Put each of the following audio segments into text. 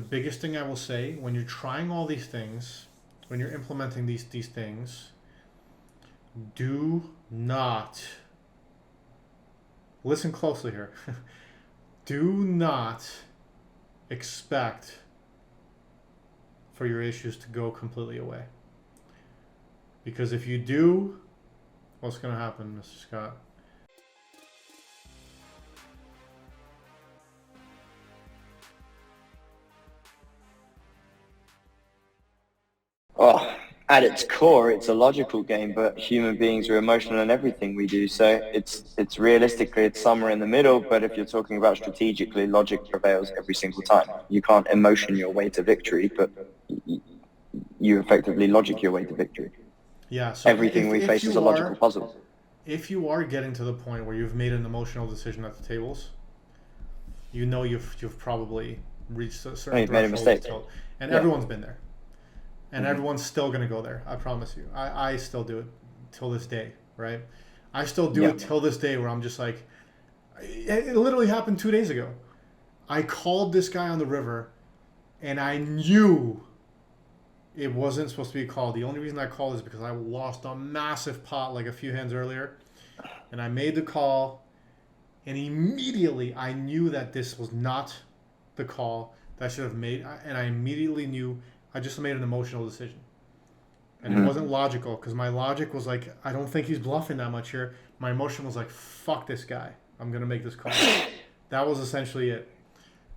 biggest thing I will say when you're trying all these things, when you're implementing these things, do not listen closely here. Do not expect for your issues to go completely away. Because if you do, what's going to happen, Mr. Scott? Oh, at its core, it's a logical game, but human beings are emotional in everything we do. So it's realistically, it's somewhere in the middle. But if you're talking about strategically, logic prevails every single time. You can't emotion your way to victory, but you effectively logic your way to victory. Yeah, so Everything we face is a logical puzzle. if you are getting to the point where you've made an emotional decision at the tables, you know you've probably reached a And certain you've made a threshold of mistake. tilt. And Yeah. everyone's been there. And Hmm. everyone's still gonna go there. I promise you. I still do it till this day, right? I still do Yeah. it till this day where I'm just like, it literally happened 2 days ago. I called this guy on the river, and I knew it wasn't supposed to be called. The only reason I called is because I lost a massive pot like a few hands earlier, and I made the call, and immediately I knew that this was not the call that I should have made, and I immediately knew I just made an emotional decision. And it Hmm. wasn't logical because my logic was like, I don't think he's bluffing that much here. My emotion was like, fuck this guy. I'm going to make this call. That was essentially it.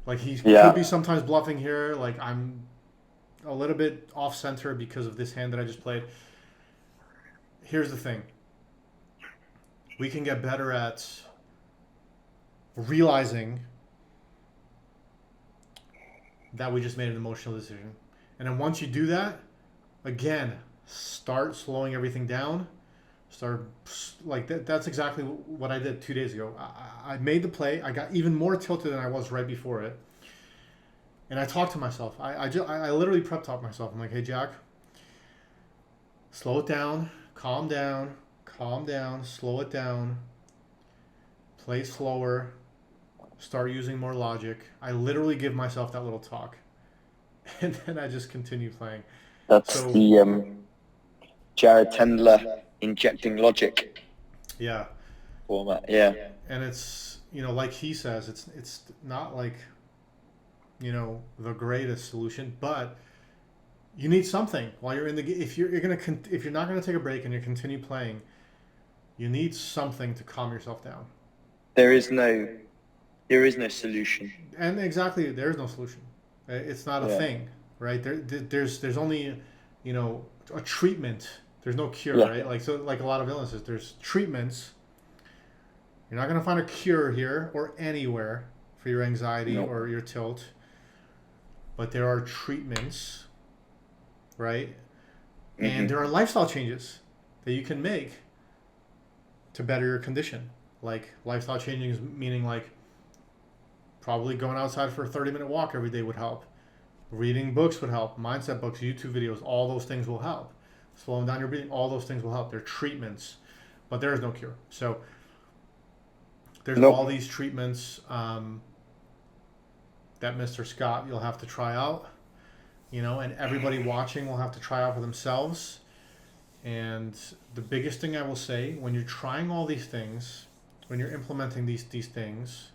Like, he could be Yeah. sometimes bluffing here. Like, I'm a little bit off center because of this hand that I just played. Here's the thing, we can get better at realizing that we just made an emotional decision. And then once you do that, again, start slowing everything down. Start like that. That's exactly what I did 2 days ago. I made the play. I got even more tilted than I was right before it. And I talked to myself. I literally prep talk myself. I'm like, hey, Jack, slow it down, calm down, slow it down, play slower, start using more logic. I literally give myself that little talk. And then I just continue playing. That's So, the Jared Tendler injecting logic yeah. format. Yeah. And it's, like he says, it's not like, the greatest solution, but you need something while you're in the game. If you're not gonna take a break and you continue playing, you need something to calm yourself down. There is no there is no solution. And exactly, there's no solution. It's not a Yeah. thing, right? There's only, a treatment. There's no cure, Yeah. right? Like a lot of illnesses, there's treatments. You're not gonna find a cure here or anywhere for your anxiety No. or your tilt, but there are treatments, right? And Hmm. there are lifestyle changes that you can make to better your condition. Like lifestyle changes, meaning like probably going outside for a 30-minute walk every day would help. Reading books would help. Mindset books, YouTube videos, all those things will help. Slowing down your breathing, all those things will help. They're treatments, but there is no cure. So there's all Nope. these treatments that Mr. Scott you'll have to try out, and everybody watching will have to try out for themselves. And the biggest thing I will say when you're trying all these things, when you're implementing these things,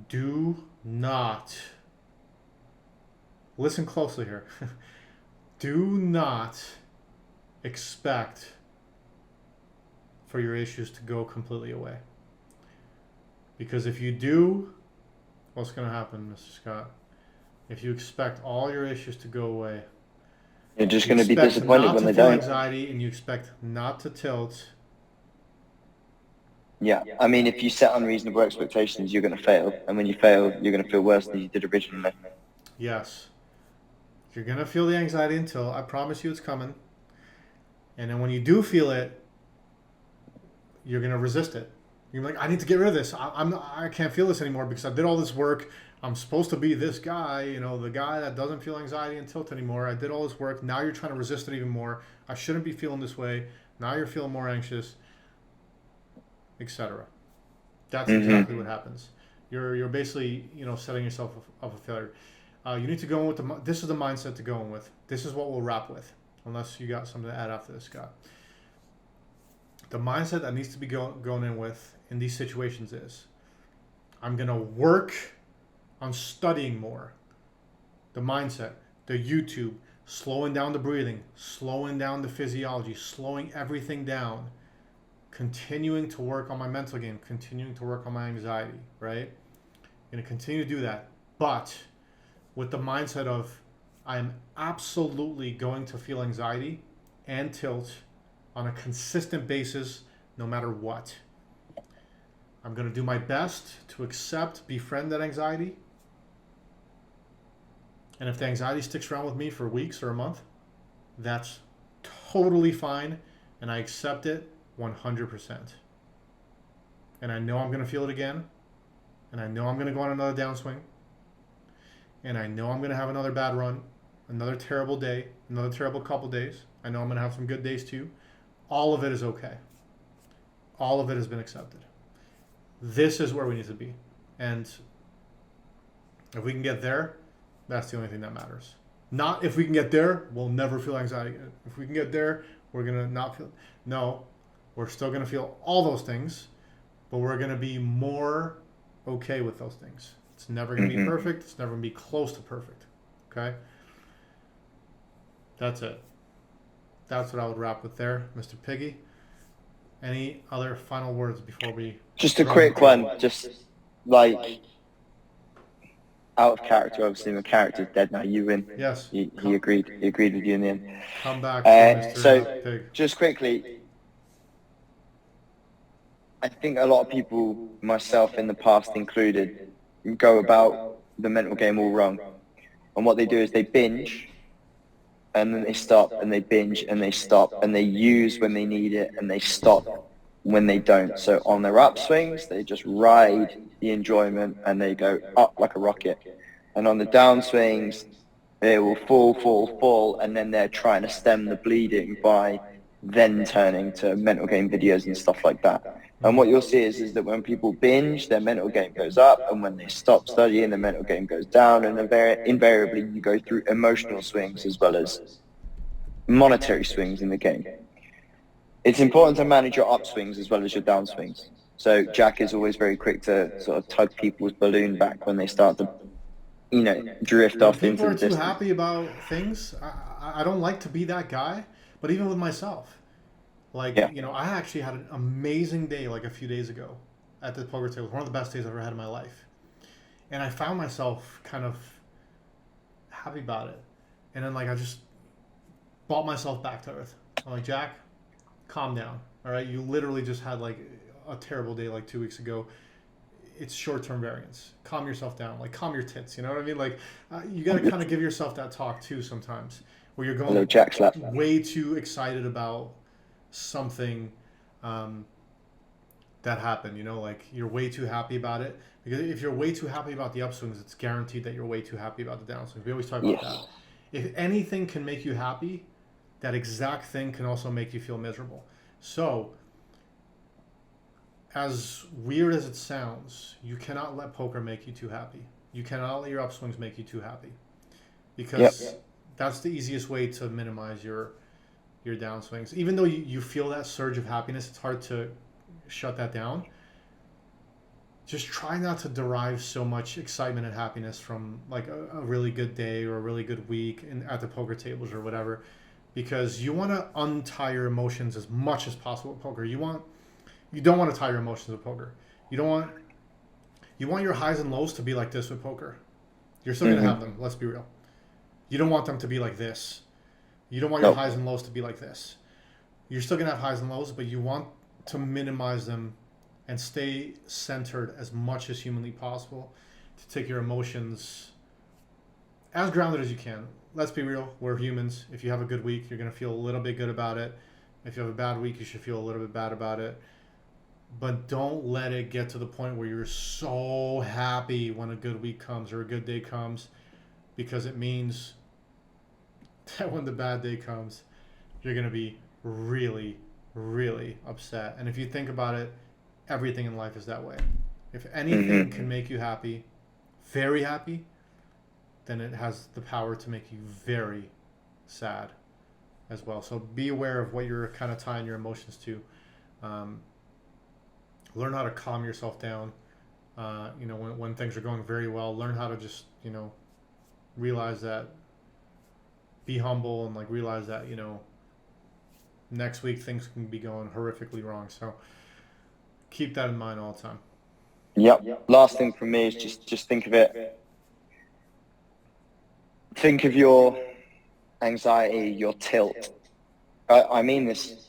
do not listen closely here. Do not expect for your issues to go completely away. Because if you do, what's going to happen, Mr. Scott? If you expect all your issues to go away, You're just you going to be expect disappointed not when to they feel don't. anxiety and you expect not to tilt. Yeah. I mean, if you set unreasonable expectations, you're going to fail, and when you fail, you're going to feel worse than you did originally. Yes. You're going to feel the anxiety until I promise you it's coming. And then when you do feel it, you're going to resist it. You're like, I need to get rid of this. I can't feel this anymore because I did all this work. I'm supposed to be this guy, the guy that doesn't feel anxiety and tilt anymore. I did all this work. Now you're trying to resist it even more. I shouldn't be feeling this way. Now you're feeling more anxious, etc. That's Hmm. exactly what happens. You're basically, setting yourself up for failure. You need to go in with this is the mindset to go in with. This is what we'll wrap with, unless you got something to add after this, Scott. The mindset that needs to be going in with in these situations is, I'm going to work on studying more. The mindset, the YouTube, slowing down the breathing, slowing down the physiology, slowing everything down, continuing to work on my mental game, continuing to work on my anxiety, right? I'm going to continue to do that, but with the mindset of, I'm absolutely going to feel anxiety and tilt on a consistent basis, no matter what. I'm going to do my best to accept, befriend that anxiety. And if the anxiety sticks around with me for weeks or a month, that's totally fine. And I accept it 100%. And I know I'm going to feel it again. And I know I'm going to go on another downswing. And I know I'm going to have another bad run, another terrible day, another terrible couple days. I know I'm going to have some good days too. All of it is okay. All of it has been accepted. This is where we need to be. And if we can get there, that's the only thing that matters. Not if we can get there, we'll never feel anxiety. If we can get there, we're going to not feel... No, we're still going to feel all those things, but we're going to be more okay with those things. It's never going to be perfect. It's never going to be close to perfect. Okay? That's it. That's what I would wrap with there, Mr. Piggy. Any other final words before we... Just a quick one. Just like... out of character, obviously my character's dead now. You win. Yes. He agreed. He agreed with you in the end. Come back, Mr. So Pig. just quickly, I think a lot of people, myself in the past included, go about the mental game all wrong. And what they do is they binge, and then they stop, and they binge, and they stop, and they use when they need it, and they stop when they don't. So on their upswings, they just ride the enjoyment, and they go up like a rocket. And on the downswings, they will fall, and then they're trying to stem the bleeding by then turning to mental game videos and stuff like that. And what you'll see is that when people binge, their mental game goes up, and when they stop studying, the mental game goes down, and invariably you go through emotional swings as well as monetary swings in the game. It's important to manage your upswings as well as your downswings. So Jack is always very quick to sort of tug people's balloon back when they start to, drift off into the distance. People are too happy about things. I don't like to be that guy, but even with myself. I actually had an amazing day like a few days ago at the poker table. It was one of the best days I've ever had in my life. And I found myself kind of happy about it. And then I just brought myself back to earth. I'm like, Jack, calm down. All right? You literally just had a terrible day 2 weeks ago. It's short-term variance. Calm yourself down. Calm your tits. You know what I mean? You got to kind of give yourself that talk too sometimes, where you're going Jack slap. way too excited about something that happened. You're way too happy about it. Because if you're way too happy about the upswings, it's guaranteed that you're way too happy about the downswings. We always talk about that. If anything can make you happy, that exact thing can also make you feel miserable. So, as weird as it sounds, you cannot let poker make you too happy. You cannot let your upswings make you too happy. Because that's the easiest way to minimize your downswings. Even though you feel that surge of happiness, it's hard to shut that down. Just try not to derive so much excitement and happiness from a really good day or a really good week at the poker tables or whatever, because you want to untie your emotions as much as possible with poker. You don't want to tie your emotions with poker. You want your highs and lows to be like this with poker. You're still going to have them, let's be real. You don't want them to be like this. You don't want your highs and lows to be like this. You're still going to have highs and lows, but you want to minimize them and stay centered as much as humanly possible to take your emotions as grounded as you can. Let's be real. We're humans. If you have a good week, you're going to feel a little bit good about it. If you have a bad week, you should feel a little bit bad about it. But don't let it get to the point where you're so happy when a good week comes or a good day comes, because it means that when the bad day comes, you're going to be really, really upset. And if you think about it, everything in life is that way. If anything can make you happy, very happy, then it has the power to make you very sad as well. So be aware of what you're kind of tying your emotions to. Learn how to calm yourself down. When things are going very well, learn how to just, realize that, be humble, and like realize that, next week things can be going horrifically wrong. So keep that in mind all the time. Yep. Last thing from me is just think of it. Think of your anxiety, your tilt. I mean this,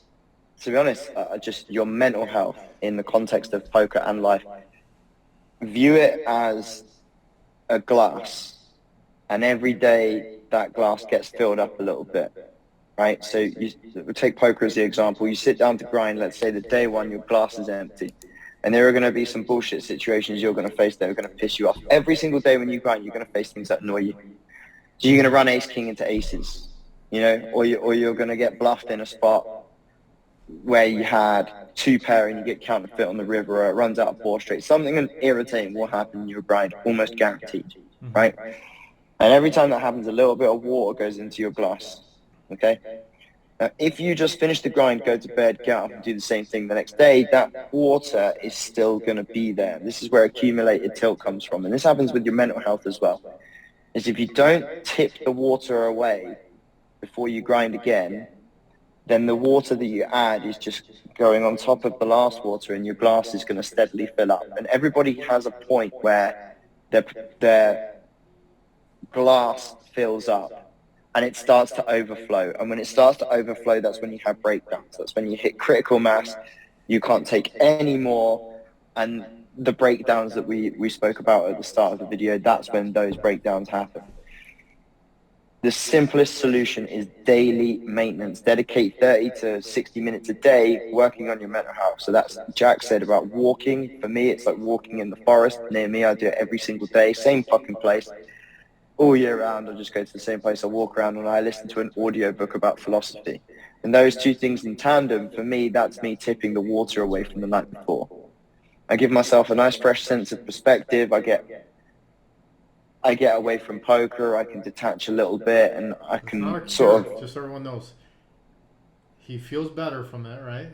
to be honest, just your mental health in the context of poker and life. View it as a glass, and every day that glass gets filled up a little bit, right? So you take poker as the example. You sit down to grind, let's say the day one, your glass is empty. And there are going to be some bullshit situations you're going to face that are going to piss you off. Every single day when you grind, you're going to face things that annoy you. So you're going to run ace king into aces, or you're going to get bluffed in a spot where you had 2 pair and you get counterfeit on the river, or it runs out of 4 straight. Something irritating will happen in your grind, almost guaranteed, right? And every time that happens, a little bit of water goes into your glass, okay? Now, if you just finish the grind, go to bed, get up and do the same thing the next day, that water is still going to be there. This is where accumulated tilt comes from. And this happens with your mental health as well. Is if you don't tip the water away before you grind again, then the water that you add is just going on top of the last water, and your glass is going to steadily fill up. And everybody has a point where their glass fills up and it starts to overflow. And when it starts to overflow, that's when you have breakdowns. That's when you hit critical mass. You can't take any more. And the breakdowns that we spoke about at the start of the video, that's when those breakdowns happen. The simplest solution is daily maintenance. Dedicate 30 to 60 minutes a day working on your mental health. So that's Jack said about walking. For me, it's like walking in the forest near me. I do it every single day, same fucking place. All year round, I just go to the same place. I walk around and I listen to an audiobook about philosophy. And those two things in tandem, for me, that's me tipping the water away from the night before. I give myself a nice fresh sense of perspective. I get away from poker. I can detach a little bit, and I can sort of. Just so everyone knows, he feels better from it, right?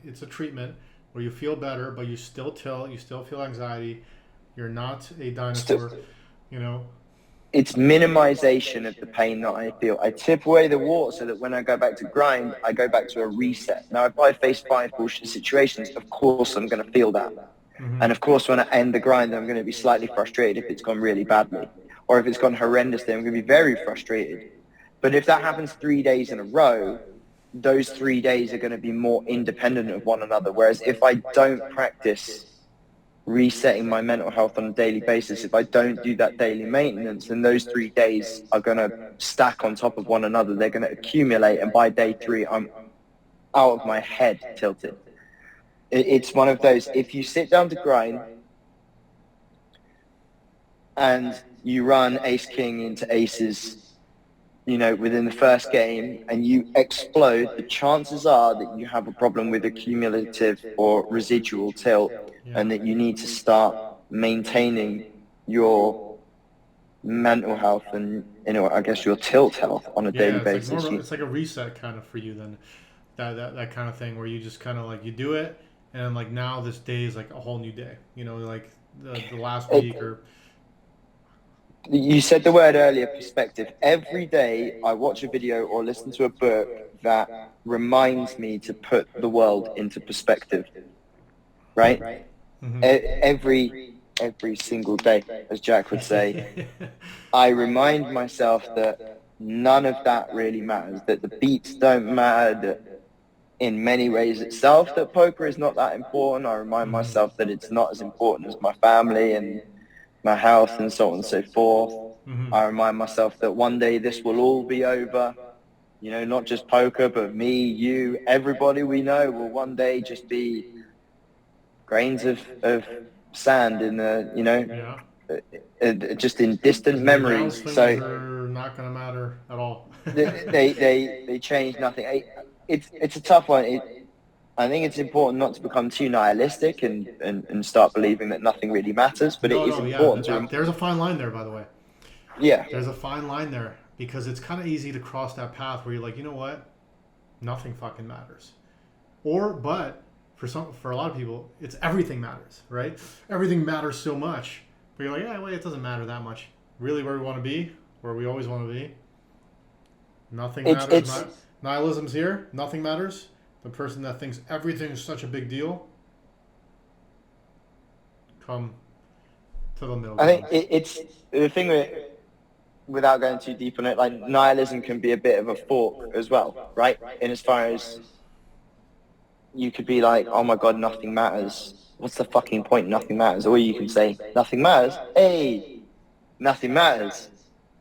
It's a treatment where you feel better, but you still tilt. You still feel anxiety. You're not a dinosaur, It's minimization of the pain that I feel. I tip away the water so that when I go back to grind, I go back to a reset. Now, if I face 5 bullshit situations, of course I'm going to feel that. Mm-hmm. And of course, when I end the grind, I'm going to be slightly frustrated if it's gone really badly. Or if it's gone horrendously, I'm going to be very frustrated. But if that happens 3 days in a row, those 3 days are going to be more independent of one another. Whereas if I don't practice resetting my mental health on a daily basis, if I don't do that daily maintenance, then those 3 days are going to stack on top of one another. They're going to accumulate. And by day 3, I'm out of my head tilted. It's one of those, if you sit down to grind and you run ace king into aces, within the first game, and you explode, the chances are that you have a problem with accumulative or residual tilt, and that you need to start maintaining your mental health and, I guess your tilt health on a daily basis. It's like a reset kind of for you then, that kind of thing where you just kind of like, you do it, and like now this day is like a whole new day, like the last week or... You said the word earlier, perspective. Every day I watch a video or listen to a book that reminds me to put the world into perspective, right? Mm-hmm. Every single day, as Jack would say, I remind myself that none of that really matters, that the beats don't matter, that in many ways itself, that poker is not that important. I remind myself that it's not as important as my family and my health and so on and so forth. Mm-hmm. I remind myself that one day this will all be over. Not just poker, but me, you, everybody we know will one day just be grains of sand in the, just in distant memories. So are not going to matter at all. they change nothing. It's a tough one. I think it's important not to become too nihilistic and start believing that nothing really matters. But it is important to. There's a fine line there, by the way. Yeah. There's a fine line there because it's kind of easy to cross that path where you're like, you know what, nothing fucking matters, but for a lot of people, it's everything matters, right? Everything matters so much, but you're like, yeah, wait, it doesn't matter that much. Really, where we want to be, where we always want to be, nothing matters. It's Nihilism's here. Nothing matters. The person that thinks everything is such a big deal, come to the middle I think ground. it's the thing without going too deep on it, like nihilism can be a bit of a fork as well, right? In as far as you could be like, oh my God, nothing matters. What's the fucking point? Nothing matters. Or you can say, nothing matters. Hey, nothing matters,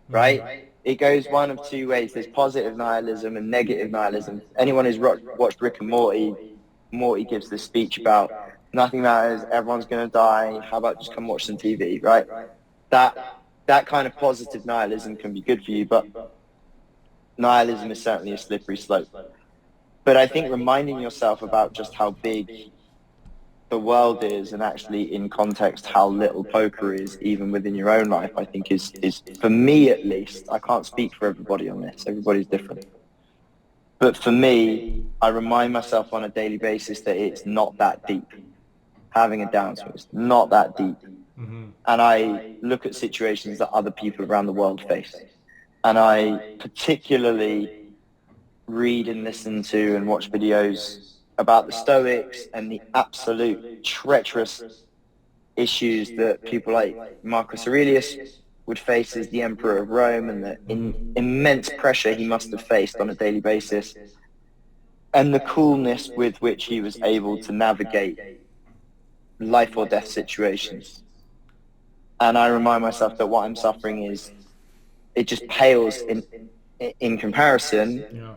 right? It goes one of two ways. There's positive nihilism and negative nihilism. Anyone who's watched Rick and Morty gives this speech about nothing matters, everyone's going to die, how about just come watch some TV, right? That kind of positive nihilism can be good for you, but nihilism is certainly a slippery slope. But I think reminding yourself about just how big the world is and actually in context how little poker is even within your own life, I think is for me at least, I can't speak for everybody on this, everybody's different. But for me, I remind myself on a daily basis that it's not that deep. Having a downswing is not that deep. Mm-hmm. And I look at situations that other people around the world face. And I particularly read and listen to and watch videos about the Stoics and the absolute treacherous issues that people like Marcus Aurelius would face as the Emperor of Rome, and the immense pressure he must have faced on a daily basis, and the coolness with which he was able to navigate life or death situations. And I remind myself that what I'm suffering is, it just pales in comparison. Yeah.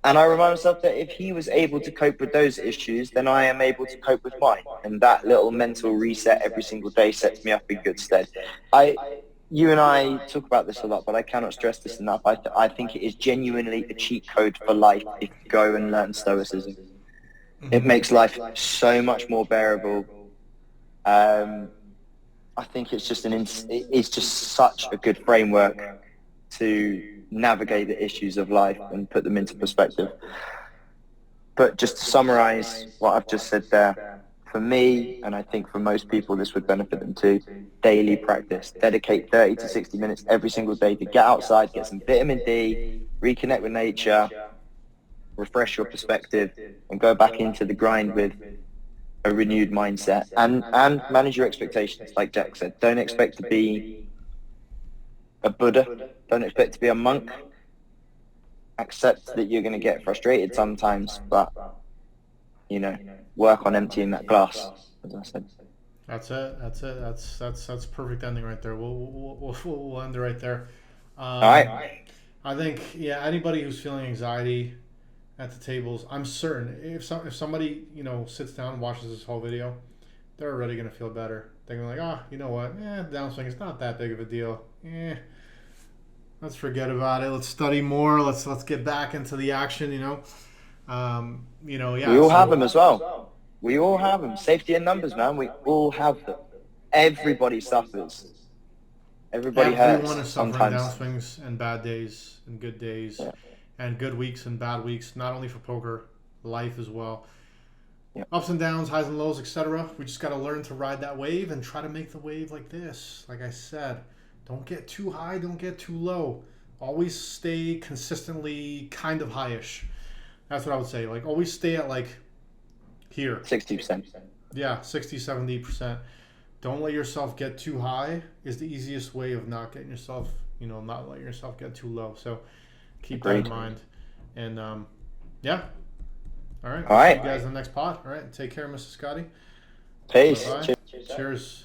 And I remind myself that if he was able to cope with those issues, then I am able to cope with mine. And that little mental reset every single day sets me up in good stead. You and I talk about this a lot, but I cannot stress this enough. I think it is genuinely a cheat code for life if you go and learn Stoicism. Mm-hmm. It makes life so much more bearable. I think it's just it's just such a good framework to navigate the issues of life and put them into perspective. But just to summarize what I've just said there, for me, and I think for most people this would benefit them too, daily practice. Dedicate 30 to 60 minutes every single day to get outside, get some vitamin D, reconnect with nature, refresh your perspective, and go back into the grind with a renewed mindset. And manage your expectations, like Jack said. Don't expect to be a Buddha. Don't expect to be a monk. Accept that you're going to get frustrated sometimes, but, work on emptying that glass, as I said. That's it. That's perfect ending right there. We'll end it right there. All right. I think, anybody who's feeling anxiety at the tables, I'm certain if somebody, sits down and watches this whole video, they're already going to feel better. They're going to be like, you know what? Downswing is not that big of a deal. Let's forget about it. Let's study more. Let's get back into the action. We all have them as well. We all have them. Safety in numbers, man. We all have them. Everybody suffers. Everyone hurts is suffering sometimes. Downswings and bad days and good days, and good weeks and bad weeks. Not only for poker, life as well. Yeah. Ups and downs, highs and lows, etc. We just got to learn to ride that wave and try to make the wave like this. Like I said. Don't get too high, don't get too low. Always stay consistently kind of high-ish. That's what I would say. Like, always stay at, here. 60%. Yeah, 60, 70%. Don't let yourself get too high is the easiest way of not getting yourself, not letting yourself get too low. So keep that in mind. And, All right. All right. See you guys in the next pod. All right. Take care, Mr. Scotty. Peace. Cheers.